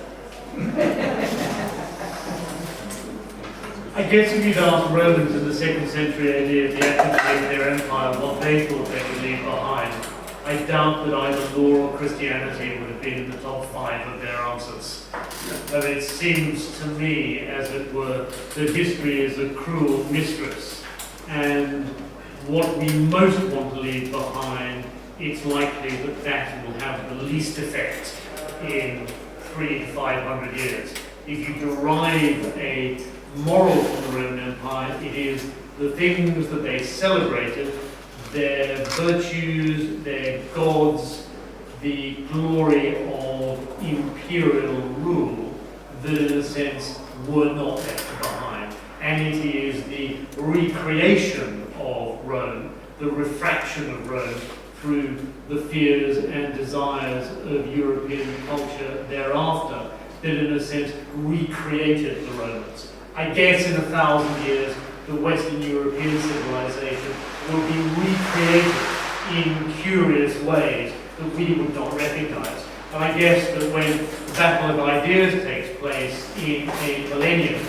I guess if you'd asked Romans in the 2nd century AD at the activity of their empire what they thought they would leave behind, I doubt that either law or Christianity would have been in the top 5 of their answers. But it seems to me, as it were, that history is a cruel mistress, and what we most want to leave behind, it's likely that that will have the least effect in 300 to 500 years. If you derive a moral from the Roman Empire, it is the things that they celebrated, their virtues, their gods, the glory of imperial rule that in a sense were not left behind. And it is the recreation of Rome, the refraction of Rome through the fears and desires of European culture thereafter that in a sense recreated the Romans. I guess in 1,000 years the Western European civilization will be recreated in curious ways that we would not recognize. And I guess that when the battle of ideas takes place in a millennium,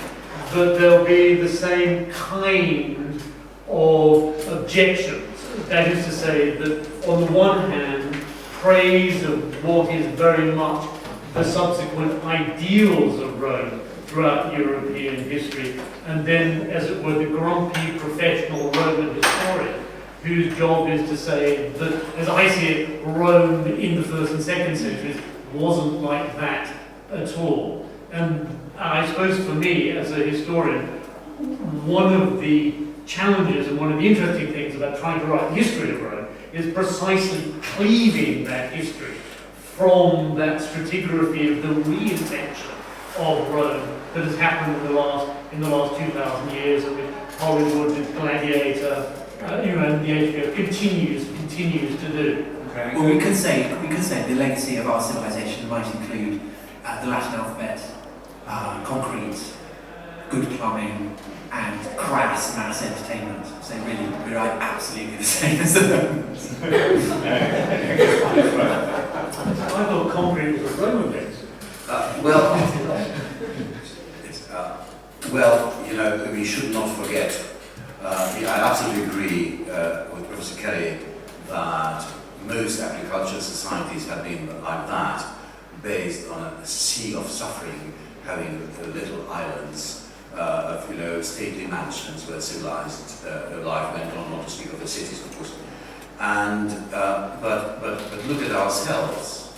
that there'll be the same kind of objections. That is to say that on the one hand, praise of what is very much the subsequent ideals of Rome throughout European history, and then, as it were, the grumpy professional Roman historian, whose job is to say that, as I see it, Rome in the 1st and 2nd centuries wasn't like that at all. And I suppose for me, as a historian, one of the challenges and one of the interesting things about trying to write the history of Rome is precisely cleaving that history from that stratigraphy of the reinvention of Rome that has happened in the last 2,000 years, and with Hollywood, with Gladiator, and the HBO continues to do. Okay. Well, we could say the legacy of our civilization might include the Latin alphabet, concrete, good plumbing, and crass mass entertainment. So really, we're absolutely the same as the Romans. I thought concrete was a Roman myth. Well, you know, we should not forget, I absolutely agree with Professor Kelly that most agricultural societies have been like that, based on a sea of suffering, having little islands of, you know, stately mansions where civilized life went on, not to speak of the cities, of course. And, but look at ourselves.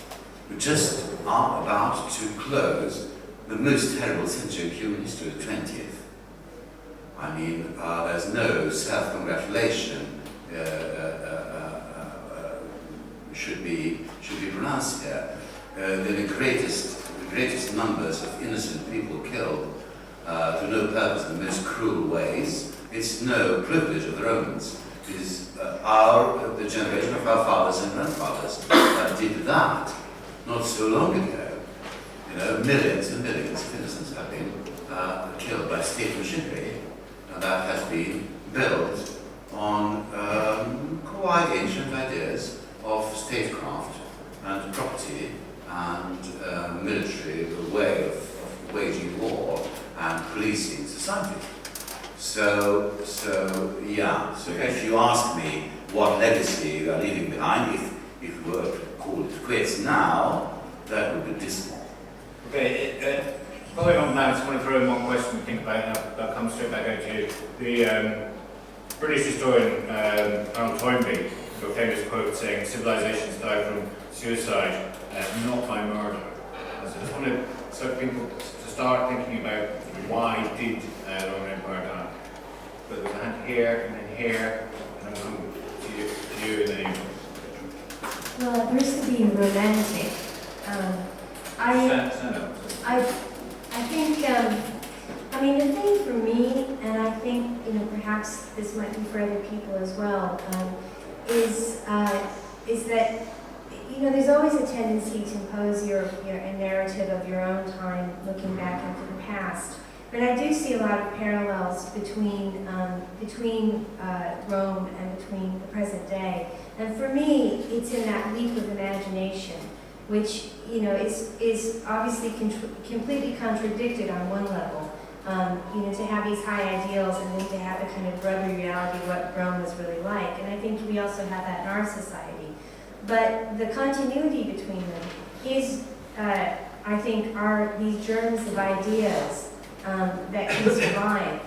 We just are about to close the most terrible century of human history, the 20th. I mean, there's no self-congratulation should be pronounced here. The greatest numbers of innocent people killed to no purpose in the most cruel ways. It's no privilege of the Romans. It is the generation of our fathers and grandfathers that did that not so long ago. You know, millions and millions of innocents have been killed by state machinery, and that has been built on quite ancient ideas of statecraft and property and military way of waging war and policing society. So yeah. So if you ask me what legacy we are leaving behind, if we were to call it quits now, that would be dismal. Okay, following on that, I just want to throw in one question to think about, and I'll come straight back out to you. The British historian Harold Toynbee, a famous quote saying, "Civilizations die from suicide, not by murder." And so I just want to sort people to start thinking about why did the Roman Empire die. But there's a hand here, and then here, and I'm going to you, and then you. Well, at risk of being romantic, I think, I mean, the thing for me, and I think, you know, perhaps this might be for other people as well, is that, you know, there's always a tendency to impose a narrative of your own time, looking back into the past. But I do see a lot of parallels between Rome and between the present day. And for me, it's in that leap of imagination, which, you know, is obviously completely contradicted on one level. You know, to have these high ideals and then to have a kind of rubbery reality of what Rome was really like. And I think we also have that in our society. But the continuity between them is, I think, are these germs of ideas that can survive.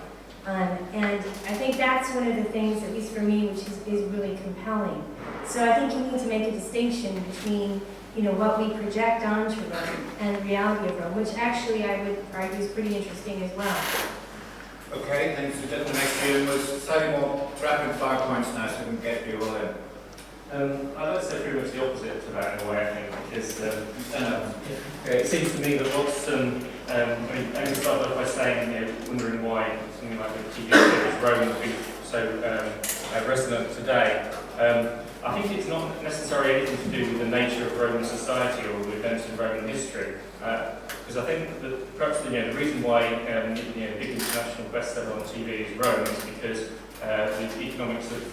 And I think that's one of the things, at least for me, which is really compelling. So I think you need to make a distinction between, you know, what we project onto Rome and the reality of Rome, which actually I would argue is pretty interesting as well. Okay, thanks for the next year was slightly more rapid fire points now so we can get you all in. I'd like to say pretty much the opposite to that in a way, I think, because it seems to me that what's, I mean, I can start off by saying, you know, wondering why something like the TV series Rome has been so resonant today. I think it's not necessarily anything to do with the nature of Roman society or the events of Roman history, because I think that perhaps the reason why big international bestseller on TV is Rome is because the economics of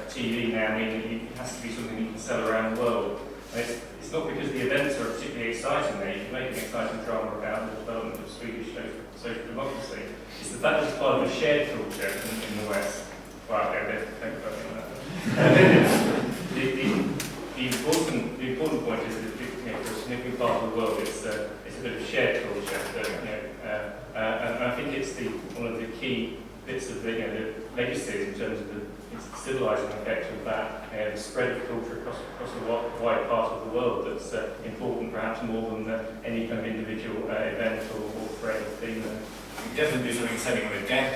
TV now mean that it has to be something you can sell around the world. And it's not because the events are particularly exciting there. You can make an exciting drama about the development of Swedish social democracy. It's the fact that it's part of a shared culture in the West. Well, okay, thank you for that. The important point is that for a significant part of the world, it's a bit of a shared culture. And I think it's one of the key bits of the legacies in terms of the civilising effect of that spread of culture across a wide part of the world that's important, perhaps more than any kind of individual event or thread or theme. You definitely do something exciting with death,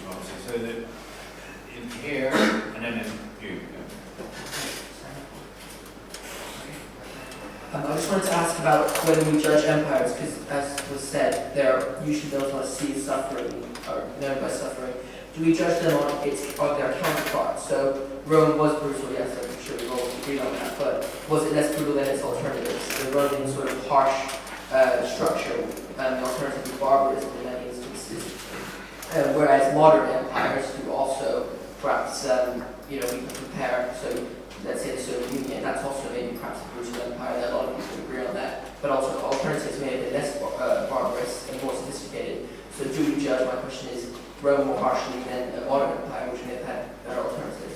obviously. So that in here and then in you. I just wanted to ask about whether we judge empires, because as was said, they're usually those one sees suffering, or known by suffering. Do we judge them on their counterparts? So Rome was brutal, yes, I'm sure we all agree on that, but was it less brutal than its alternatives? The Roman sort of harsh structure, and the alternative was barbarism in many instances. Whereas modern empires do also, perhaps, we can compare, so let's say the Soviet Union, that's also maybe perhaps a brutal empire, that a lot of people agree on that, but also alternatives may have been less barbarous and more sophisticated. So do we judge, my question is, Rome more harshly than a modern empire, which may have had better alternatives?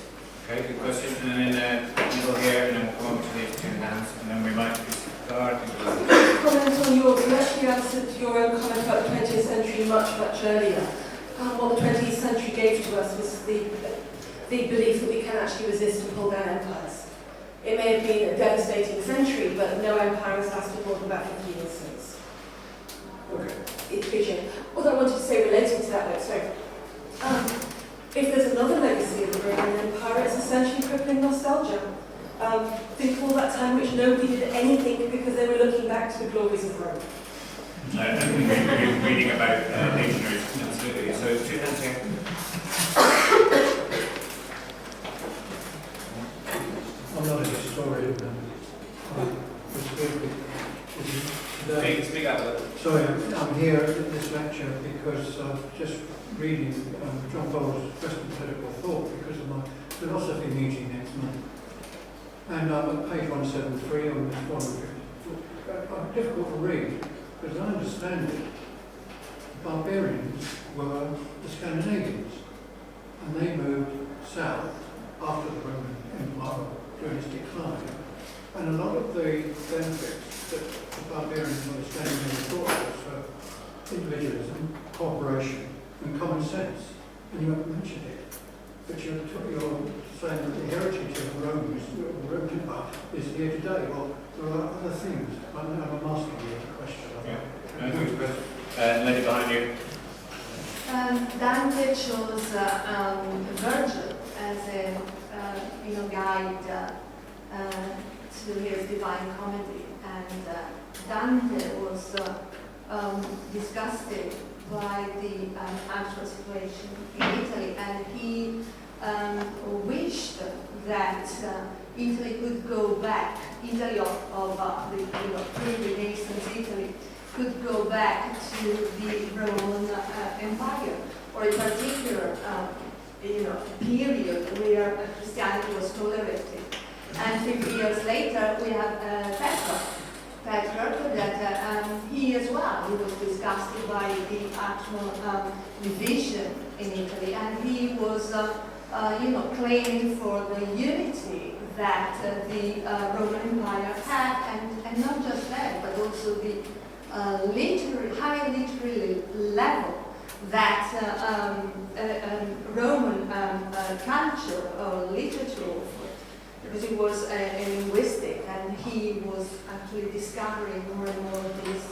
Okay, good question. And then middle here, and then we'll go on to the two hands, and then we might start. Comment on yours. You actually answered your own comment about the 20th century much earlier. What the 20th century gave to us was the belief that we can actually resist and pull down empires. It may have been a devastating century, but no empire has lasted more than about 50 years since. Okay. It's appreciated. What I wanted to say relating to that, if there's another legacy of the Roman Empire, it's essentially crippling nostalgia. Think of all that time which nobody did anything because they were looking back to the glories of Rome. And reading about legionaries, absolutely. So two hands here. I'm not a historian. Speak up. Sorry, I'm here at this lecture because just reading John Paul's Western Political Thought because of my philosophy meeting next month. And I'm at page 173 on this one. Difficult to read because I understand it. The barbarians were the Scandinavians and they moved south after the Roman Empire during its decline. And a lot of the benefits that the barbarians were Scandinavian thought was individualism, cooperation, and common sense. And you haven't mentioned it. But you're saying that the heritage of the Romans, the Roman Empire, is here today. Well, there are other things. I'm asking you a question. Yeah. Lady behind you. Dante chose Virgil as a guide to his Divine Comedy, and Dante was disgusted by the actual situation in Italy, and he wished that Italy could go back, Italy of the pre-Renaissance Italy, could go back to the Roman Empire, or in particular, period where Christianity was tolerated. And 50 years later, we have Petrarch, that he as well, he was disgusted by the actual division in Italy, and he was, claiming for the unity that the Roman Empire had, and not just that, but also the high literary level that Roman culture or literature offered, because he was a linguistic and he was actually discovering more and more of these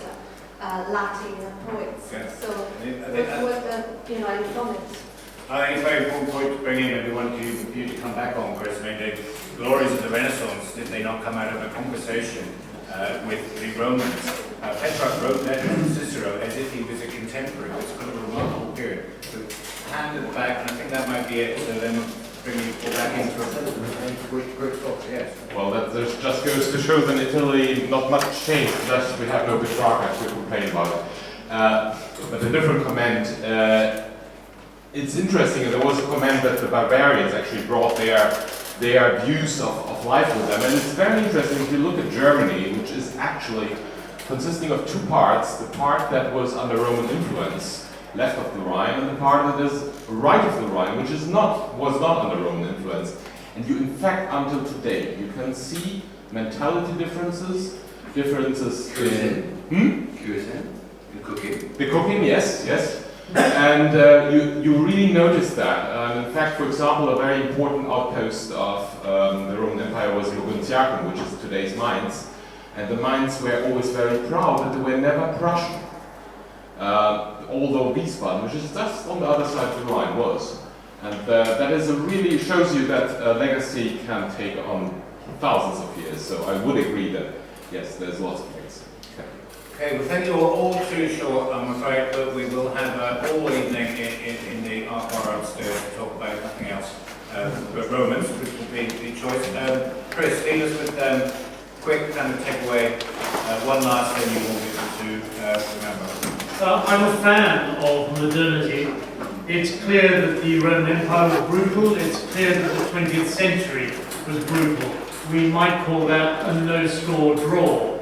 Latin poets. Yeah. So, any comments? I think it's a very important point to bring in, and we want you to come back on, Chris. I mean, the glories of the Renaissance, did they not come out of a conversation with the Romans? Petrarch wrote letters to Cicero as if he was a contemporary. It's kind of a remarkable period. So, hand at the back, and I think that might be it. So then bring you back into a quick talk. Yes. Well, that just goes to show that in Italy not much changed. Thus, we have no Petrarch to complain about it. But a different comment. It's interesting. There was a comment that the barbarians actually brought their views of life with them, and it's very interesting if you look at Germany, which is actually consisting of two parts: the part that was under Roman influence, left of the Rhine, and the part that is right of the Rhine, which was not under Roman influence. And you, in fact, until today, you can see mentality differences in the cooking. The cooking, yes. And you really notice that. In fact, for example, a very important outpost of the Roman Empire was Mogontiacum, which is today's Mainz. And the Mainz were always very proud that they were never Prussian. Although Wiesbaden, which is just on the other side of the Rhine, was. And that is really shows you that legacy can take on thousands of years. So I would agree that yes, there's lots of things. Okay, well, thank you all too short, I'm afraid, but we will have all evening in the art bar upstairs to talk about nothing else but Romans, which will be the choice. Chris, lead us with quick kind of takeaway, one last thing you want people to remember. I'm a fan of modernity. It's clear that the Roman Empire was brutal. It's clear that the 20th century was brutal. We might call that a no-score draw.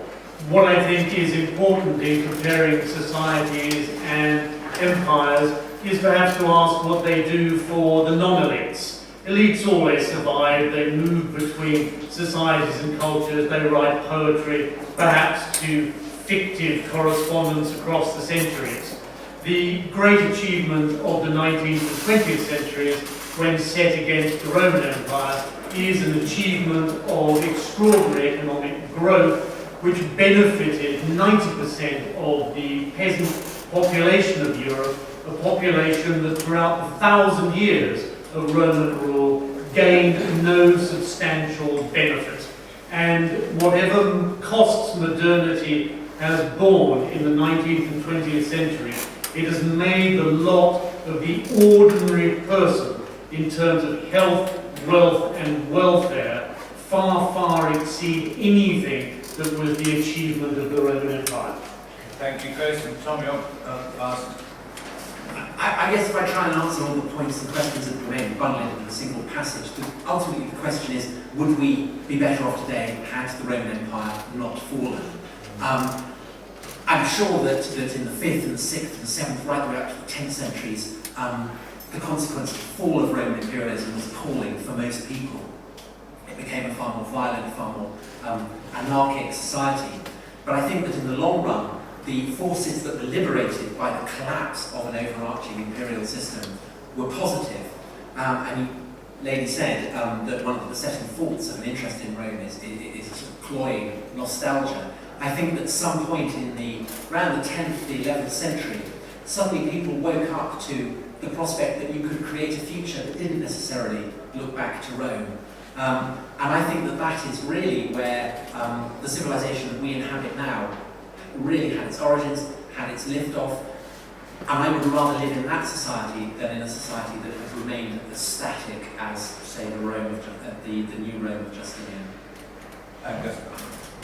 What I think is important in comparing societies and empires is perhaps to ask what they do for the non-elites. Elites always survive, they move between societies and cultures, they write poetry, perhaps to fictive correspondence across the centuries. The great achievement of the 19th and 20th centuries, when set against the Roman Empire, is an achievement of extraordinary economic growth which benefited 90% of the peasant population of Europe, a population that throughout the 1,000 years of Roman rule gained no substantial benefit. And whatever costs modernity has borne in the 19th and 20th century, it has made the lot of the ordinary person in terms of health, wealth and welfare far, far exceed anything that was the achievement of the Roman Empire. Thank you, Chris. And Tom, you're last. I guess if I try and answer all the points and questions that remain bundled in a single passage, ultimately the question is, would we be better off today had the Roman Empire not fallen? I'm sure that in the 5th and the 6th and the 7th, right the way up to the 10th centuries, the consequence of the fall of Roman imperialism was appalling for most people. It became a far more violent, far more anarchic society. But I think that in the long run, the forces that were liberated by the collapse of an overarching imperial system were positive. And you, lady said that one of the besetting faults of an interest in Rome is a sort of cloying nostalgia. I think that at some point around the 10th, the 11th century, suddenly people woke up to the prospect that you could create a future that didn't necessarily look back to Rome. And I think that that is really where the civilization that we inhabit now really had its origins, had its lift-off, and I would rather live in that society than in a society that has remained as static as, say, the Rome of the new Rome of Justinian.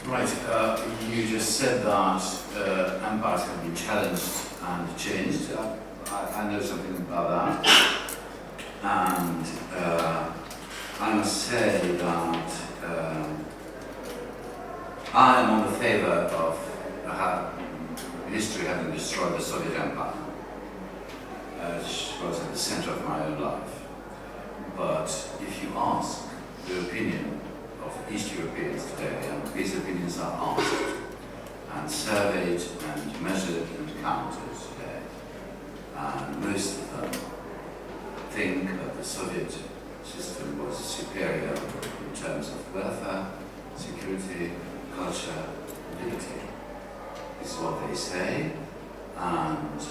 Right, you just said that empires have been challenged and changed. I know something about that, and I must say that I am on the favour of history having destroyed the Soviet Empire, which was at the centre of my own life. But if you ask the opinion of East Europeans today, and these opinions are asked and surveyed and measured and counted today, and most of them think that the Soviet system was superior in terms of welfare, security, culture, and liberty. This is what they say, and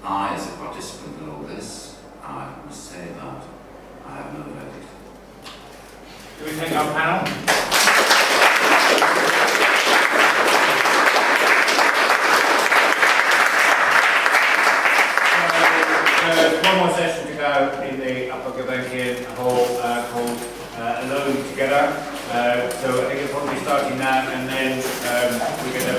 I, as a participant in all this, I must say that I have no verdict. Do we thank our panel? There's one more session to go in the upper Gulbenkian hall called Alone Together. So I think it'll probably be starting now, and then we're going to